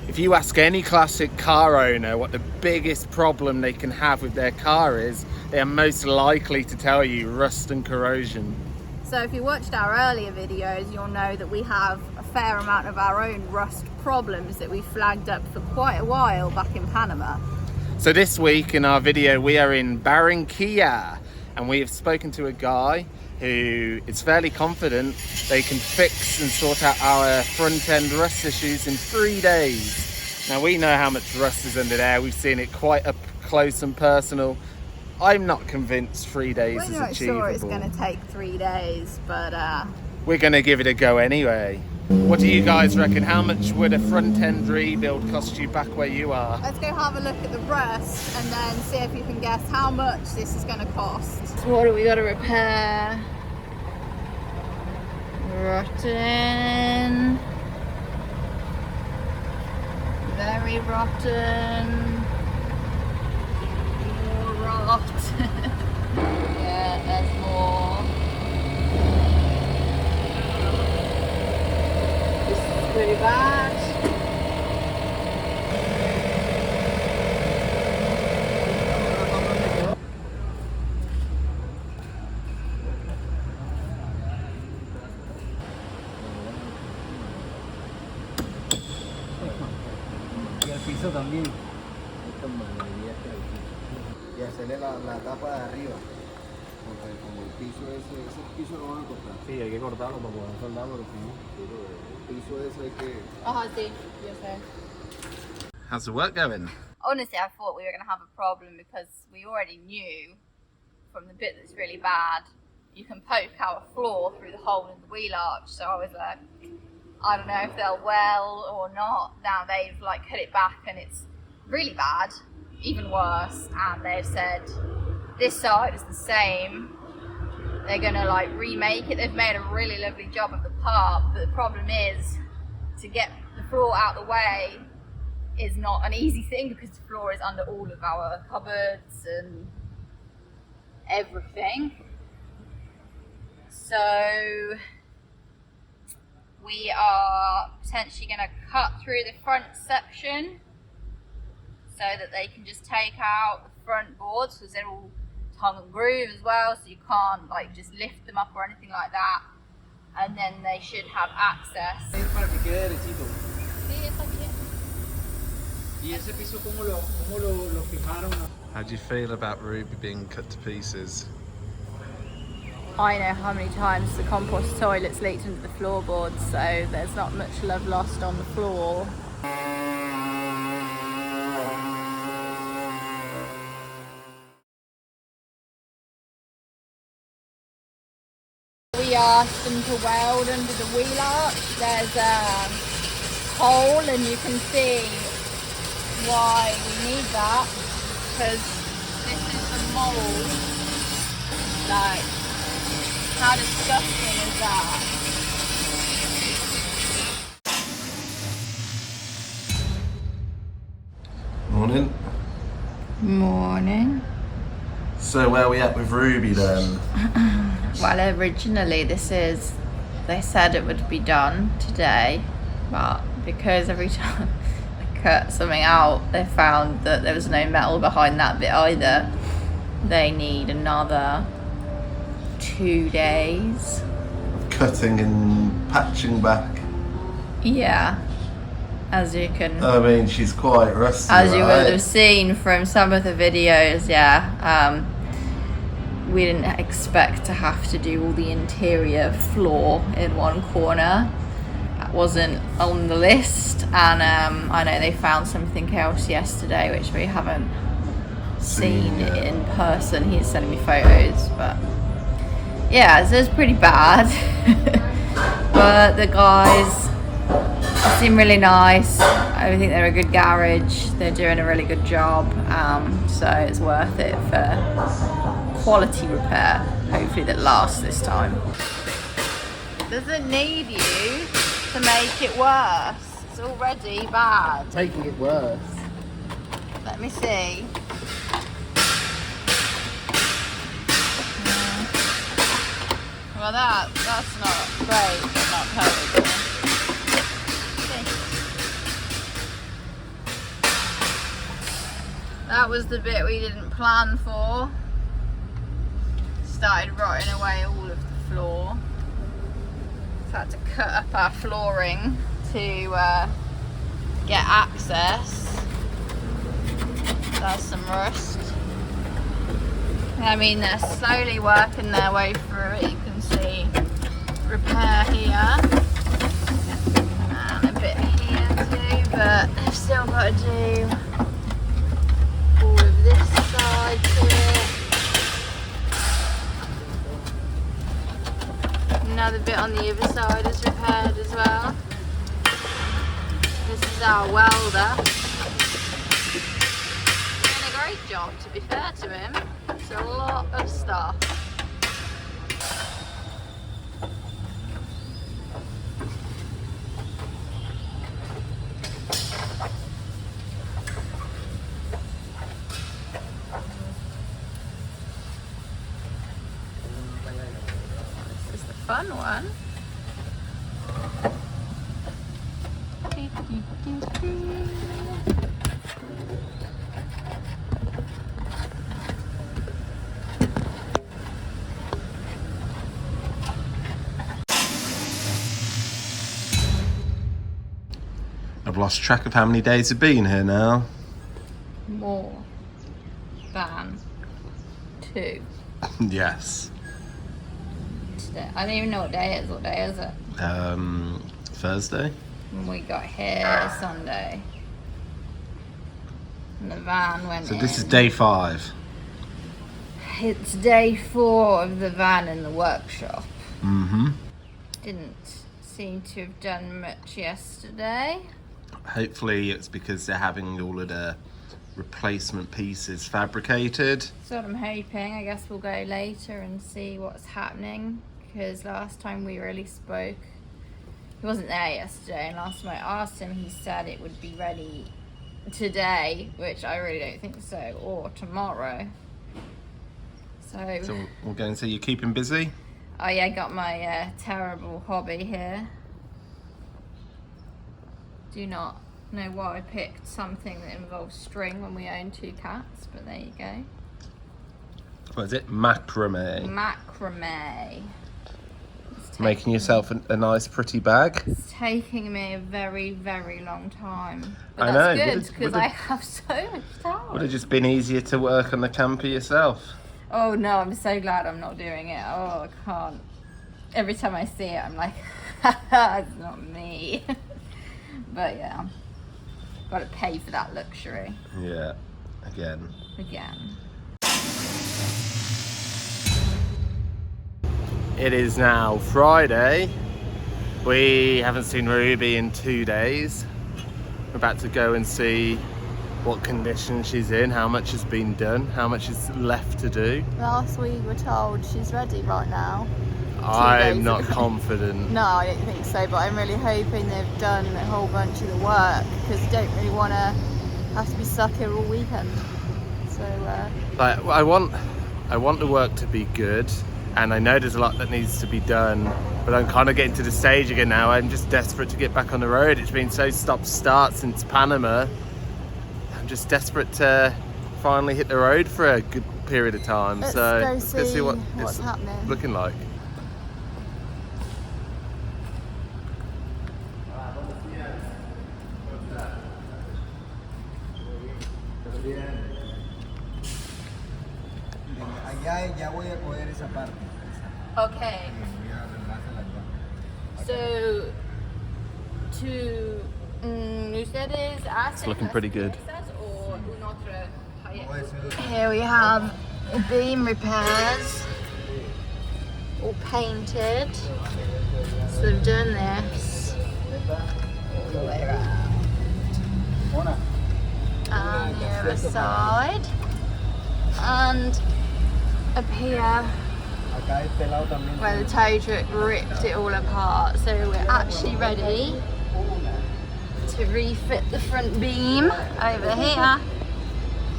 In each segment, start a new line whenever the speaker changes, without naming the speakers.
If you ask any classic car owner what the biggest problem they can have with their car is, they are most likely to tell you rust and corrosion.
So if you watched our earlier videos, you'll know that we have a fair amount of our own rust problems that we flagged up for quite a while back in Panama.
So this week in our video, we are in Barranquilla, and we have spoken to a guy who is fairly confident they can fix and sort out our front end rust issues in 3 days. Now we know how much rust is under there. We've seen it quite up close and personal. I'm not convinced 3 days is achievable.
We're not sure it's going to take 3 days, but
we're going to give it a go anyway. What do you guys reckon? How much would a front end rebuild cost you back where you are?
Let's go have a look at the rust and then see if you can guess how much this is going to cost. So what do we got to repair? Rotten. Very rotten. More rot. Yeah, there's more. This is pretty bad.
Piso también y hacerle la tapa de arriba porque como el piso ese piso no van a cortar. Sí, hay que cortarlo para poder soldarlo porque el piso ese hay que...
Oh, I see. You're saying.
How's the work going?
Honestly, I thought we were going to have a problem because we already knew from the bit that's really bad, you can poke out a floor through the hole in the wheel arch. So I was like, I don't know if they'll well or not. Now they've like cut it back and it's really bad, even worse. And they've said this side is the same. They're gonna like remake it. They've made a really lovely job of the part, but the problem is to get the floor out of the way is not an easy thing because the floor is under all of our cupboards and everything. So we are potentially going to cut through the front section so that they can just take out the front boards because they're all tongue and groove as well, so you can't like just lift them up or anything like that, and then they should have access.
How do you feel about Ruby being cut to pieces?
I know how many times the compost toilet's leaked into the floorboards, so there's not much love lost on the floor. We asked them to weld under the wheel arch. There's a hole and you can see why we need that, because this is the mold. Like, how disgusting is that?
Morning.
Morning.
So where are we at with Ruby then?
Well, originally they said it would be done today, but because every time they cut something out, they found that there was no metal behind that bit either. They need another 2 days.
Cutting and patching back.
Yeah, as you can.
I mean, she's quite rusty.
As you would have seen from some of the videos, yeah. We didn't expect to have to do all the interior floor in one corner. That wasn't on the list, and I know they found something else yesterday which we haven't seen in person. He's sending me photos, but yeah, so it's pretty bad. But the guys seem really nice. I think they're a good garage. They're doing a really good job, so it's worth it for quality repair, hopefully that lasts this time. Doesn't need you to make it worse. It's already bad.
Making it worse.
Let me see. Well, that's not great, but not terrible. that was the bit we didn't plan for. Started rotting away all of the floor. So I had to cut up our flooring to get access. There's some rust. I mean, they're slowly working their way through it. You can see repair here and a bit here too, but they've still got to do all of this side to it. Another bit on the other side is repaired as well. This is our welder. Doing a great job, to be fair to him. It's a lot of stuff. This is the fun one.
I've lost track of how many days have been here now.
More than 2.
Yes.
Today. I don't even know what day it is. What day is it?
Thursday.
And we got here Sunday. And the van went in.
So this is day 5.
It's day 4 of the van in the workshop.
Mm-hmm.
Didn't seem to have done much yesterday.
Hopefully it's because they're having all of the replacement pieces fabricated.
That's what I'm hoping. I guess we'll go later and see what's happening, because last time we really spoke, he wasn't there yesterday, and last time I asked him, he said it would be ready today, which I really don't think so, or tomorrow. So
we're going to say you're keeping busy?
Oh yeah, I got my terrible hobby here. Do not know why I picked something that involves string when we own 2 cats, but there you go.
What is it? Macrame.
Macrame.
Making yourself a nice pretty bag.
It's taking me a very, very long time. But
I
that's
know.
good, because I have so much time.
Would have just been easier to work on the camper yourself.
Oh no, I'm so glad I'm not doing it. Oh, I can't. Every time I see it, I'm like, it's not me. But yeah, got to pay for that luxury.
Yeah, again. It is now Friday. We haven't seen Ruby in 2 days. We're about to go and see what condition she's in, how much has been done, how much is left to do.
Last week we were told she's ready right now.
I'm not confident.
No, I don't think so, but I'm really hoping they've done a whole bunch of the work, because I don't really want to have to be stuck here all weekend. So
Like, I want the work to be good, and I know there's a lot that needs to be done, but I'm kind of getting to the stage again now. I'm just desperate to get back on the road. It's been so stop-start since Panama. I'm just desperate to finally hit the road for a good period of time.
let's
So
go see
what
what's
it's
happening.
looking like.
Allá ya voy a coger esa parte.
Okay.
Voy a arreglársela allá.
So, ustedes hacen
It's looking pretty good.
Here we have the beam repairs, all painted. So they've done this all the way around. And the other side. And up here, where the tow truck ripped it all apart. So we're actually ready to refit the front beam over here.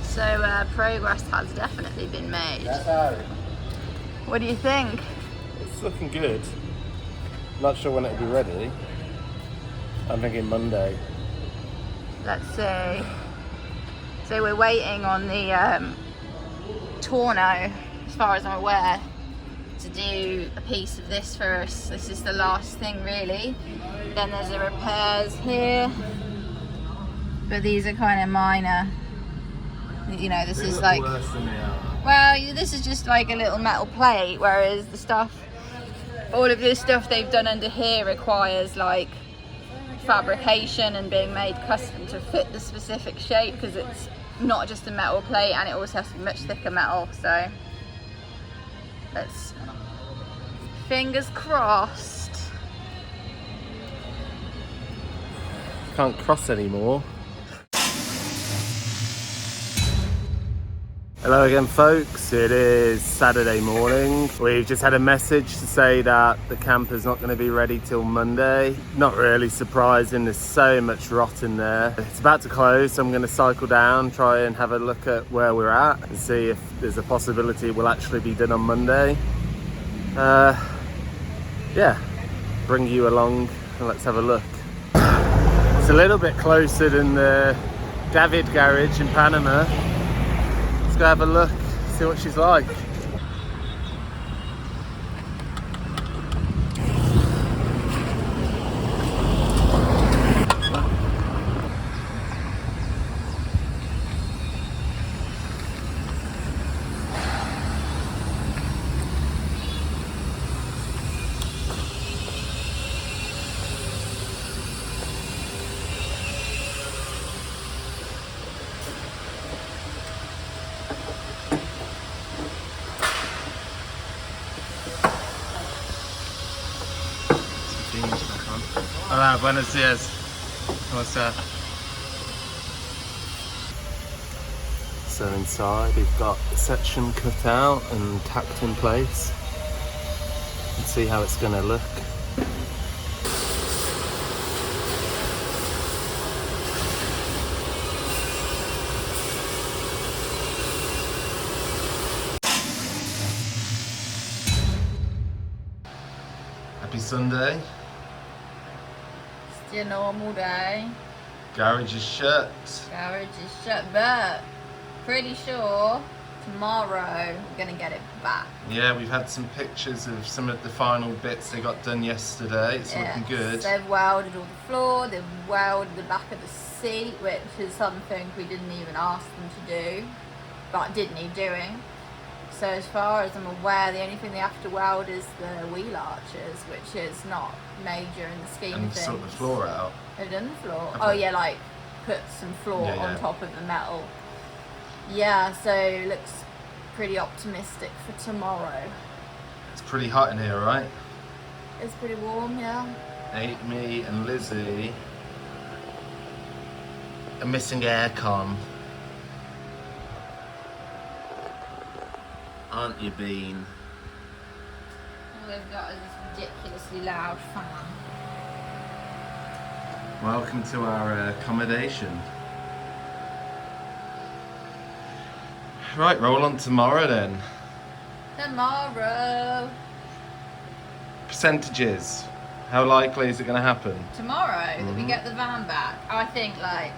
So progress has definitely been made. What do you think?
It's looking good. Not sure when it'll be ready. I'm thinking Monday.
Let's see. So we're waiting on the Torno, as far as I'm aware, to do a piece of this for us. This is the last thing really. Then there's the repairs here, but these are kind of minor. You know, this is like, well, this is just like a little metal plate, whereas the stuff, all of this stuff they've done under here requires like fabrication and being made custom to fit the specific shape, because it's not just a metal plate and it also has to be much thicker metal. So let's, fingers crossed.
Can't cross anymore. Hello again folks, it is Saturday morning. We've just had a message to say that the camper's not going to be ready till Monday. Not really surprising, there's so much rot in there. It's about to close, so I'm going to cycle down, try and have a look at where we're at and see if there's a possibility it will actually be done on Monday. Yeah, bring you along and let's have a look. It's a little bit closer than the David garage in Panama. Go have a look, see what she's like. Hola, buenos días. ¿Cómo está? So inside we've got the section cut out and tacked in place. Let's see how it's going to look. Happy Sunday.
Your normal day.
Garage is shut.
Garage is shut, but pretty sure tomorrow we're gonna get it back.
Yeah, we've had some pictures of some of the final bits they got done yesterday. It's looking good.
They've welded all the floor, they've welded the back of the seat, which is something we didn't even ask them to do, but did need doing. So as far as I'm aware, the only thing they have to weld is the wheel arches, which is not major in the scheme of things.
And sort the floor out.
They've done the floor. Oh yeah, like put some floor on top of the metal. Yeah, so looks pretty optimistic for tomorrow.
It's pretty hot in here, right?
It's pretty warm, yeah.
Me and Lizzie are missing aircon. Aren't you, Bean?
All they've got is this ridiculously loud fan.
Welcome to our accommodation. Right, roll on tomorrow then.
Tomorrow.
Percentages. How likely is it going to happen?
Tomorrow that we get the van back. I think like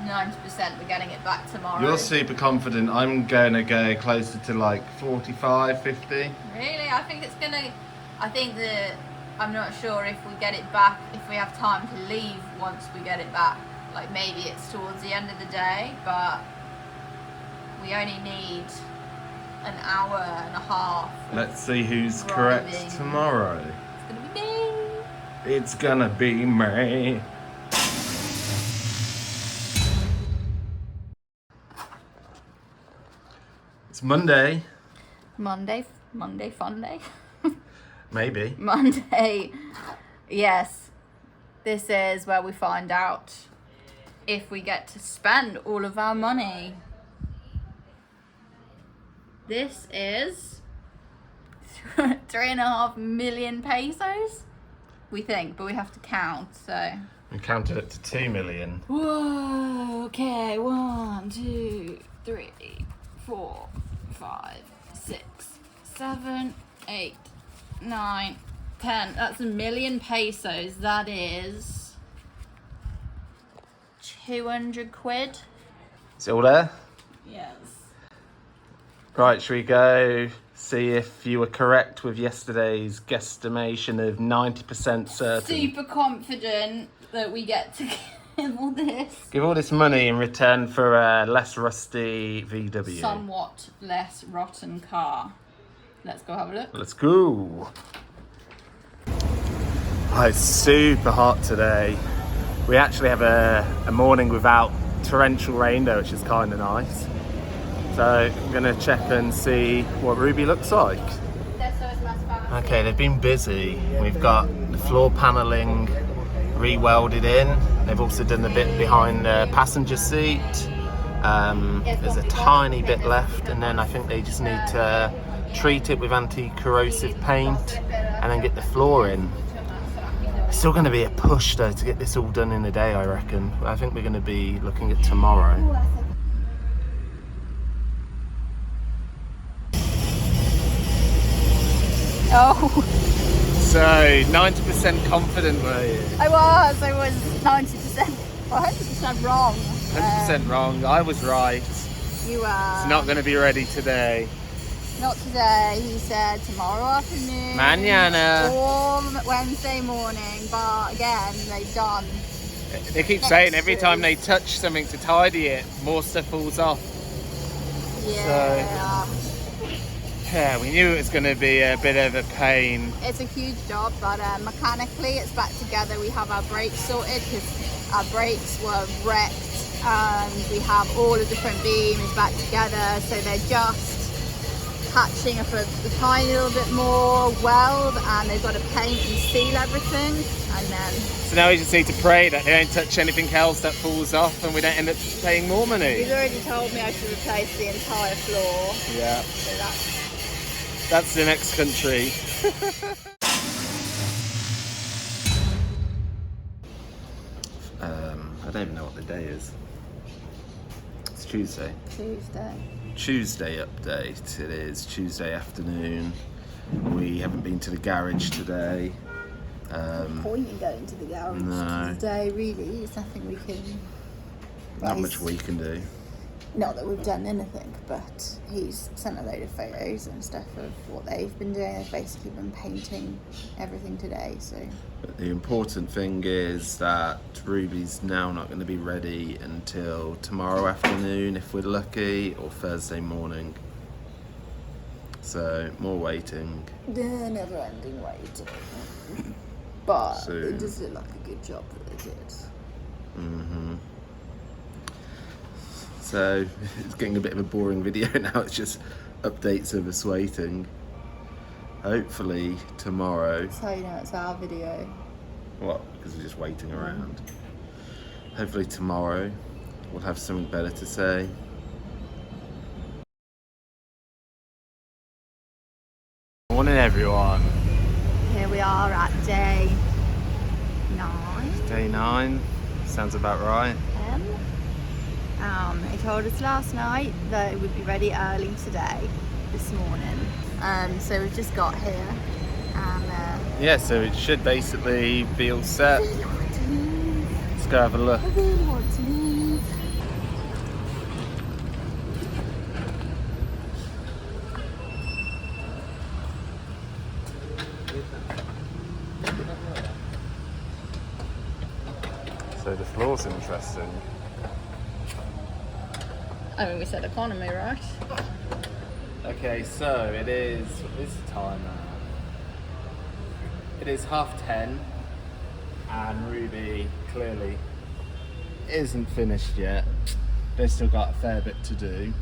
90% we're getting it back tomorrow.
You're super confident. I'm going to go closer to like 45, 50.
Really? I think it's going to... I think that... I'm not sure if we get it back, if we have time to leave once we get it back. Like maybe it's towards the end of the day, but we only need an hour and a half.
Let's see who's
driving.
correct tomorrow.
It's going to be me.
It's gonna be me. It's Monday.
Monday fun day.
Maybe.
Monday. Yes. This is where we find out if we get to spend all of our money. This is 3.5 million pesos, we think, but we have to count, so.
We counted it to 2 million.
Whoa, okay, 1, 2, 3, 4, 5, 6, 7, 8, 9, 10. That's 1 million pesos. That is 200 quid.
Still there?
Yes.
Right, should we go see if you were correct with yesterday's guesstimation of 90% certain?
Super confident that we get to give all this.
Give all this money in return for a less rusty VW.
Somewhat less rotten car. Let's go have a look.
Let's go. Oh, it's super hot today. We actually have a morning without torrential rain though, which is kind of nice. So I'm going to check and see what Ruby looks like. Okay, they've been busy. We've got the floor paneling re-welded in. They've also done the bit behind the passenger seat. There's a tiny bit left, and then I think they just need to treat it with anti-corrosive paint and then get the floor in. It's still going to be a push though to get this all done in a day, I reckon. I think we're going to be looking at tomorrow.
Oh.
So 90% confident were you?
I was 90%. Well, 100% wrong.
100% wrong. I was right.
You are.
It's not going to be ready today.
Not today. He said tomorrow afternoon.
Mañana.
Or Wednesday morning. But again, they've done.
They keep saying every time they touch something to tidy it, more stuff falls off.
Yeah.
Yeah, we knew it was going to be a bit of a pain.
It's a huge job, but mechanically it's back together. We have our brakes sorted because our brakes were wrecked, and we have all the different beams back together, so they're just patching up a tiny little bit more weld, and they've got to paint and seal everything, and then...
So now we just need to pray that they don't touch anything else that falls off and we don't end up paying more money.
He's already told me I should replace the entire floor.
Yeah.
So
that's the next country. I don't even know what the day is. It's Tuesday. Tuesday update. It is Tuesday afternoon. We haven't been to the garage today.
No point in going to the garage today, really. It's nothing we can...
Not much we can do.
Not that we've done anything, but he's sent a load of photos and stuff of what they've been doing. They've basically been painting everything today, so...
But the important thing is that Ruby's now not going to be ready until tomorrow afternoon, if we're lucky, or Thursday morning. So, more waiting.
Never-ending waiting. But it does look like a good job that they did.
Mm-hmm. So it's getting a bit of a boring video now. It's just updates of us waiting. Hopefully tomorrow.
That's how you know it's our video.
What? Because we're just waiting around. Hopefully tomorrow we'll have something better to say. Morning everyone.
Here we are at day 9.
Day 9. Sounds about right.
He told us last night that it would be ready early today, this morning. So we've just got here, and
yeah, so it should basically be all set.
I really want to leave.
Let's go have a look.
I really want to leave.
So the floor's interesting.
I mean, we said economy, right?
Okay, so it is, what is the time now? It is 10:30, and Ruby clearly isn't finished yet. They've still got a fair bit to do.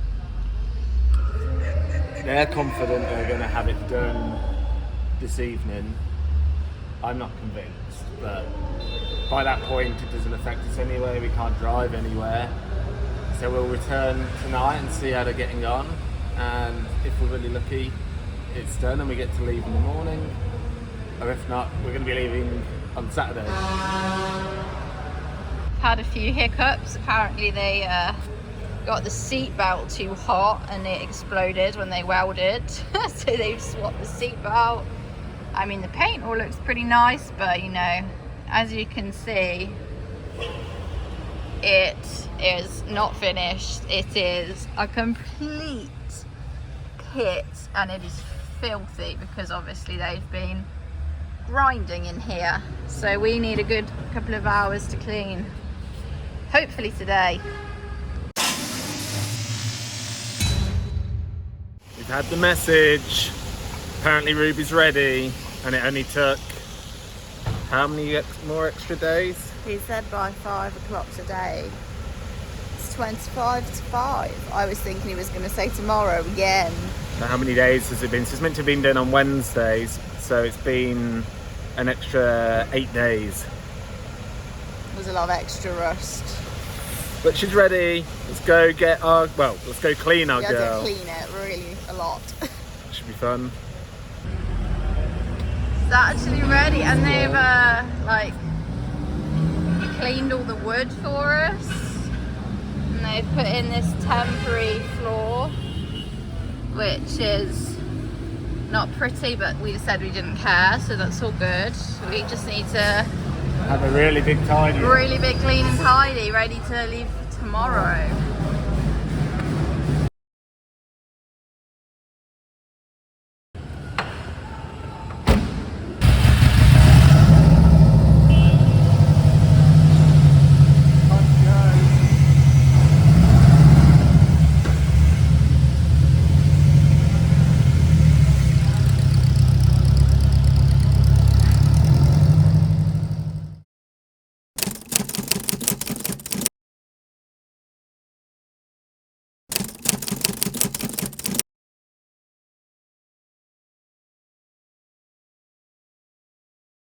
They're confident they're going to have it done this evening. I'm not convinced, but by that point it doesn't affect us anyway. We can't drive anywhere. So we'll return tonight and see how they're getting on, and if we're really lucky, it's done and we get to leave in the morning, or if not, we're going to be leaving on Saturday.
Had a few hiccups. Apparently they got the seat belt too hot and it exploded when they welded. So they've swapped the seat belt. I mean, the paint all looks pretty nice, but you know, as you can see, it is not finished. It is a complete pit, and it is filthy because obviously they've been grinding in here. So we need a good couple of hours to clean. Hopefully today.
We've had the message. Apparently Ruby's ready, and it only took how many more extra days?
He said by 5 o'clock today. It's 25 to 5. I was thinking he was going to say tomorrow again.
So how many days has it been? So it's meant to have been done on Wednesdays, so it's been an extra 8 days.
There's a lot of extra rust.
But she's ready. Let's go get our, well, let's go clean our girl.
To clean it really a lot.
Should be fun.
It's actually ready, and they've like cleaned all the wood for us, and they've put in this temporary floor, which is not pretty, but we said we didn't care, so that's all good. We just need to
have a really big tidy.
Really big clean and tidy, ready to leave tomorrow.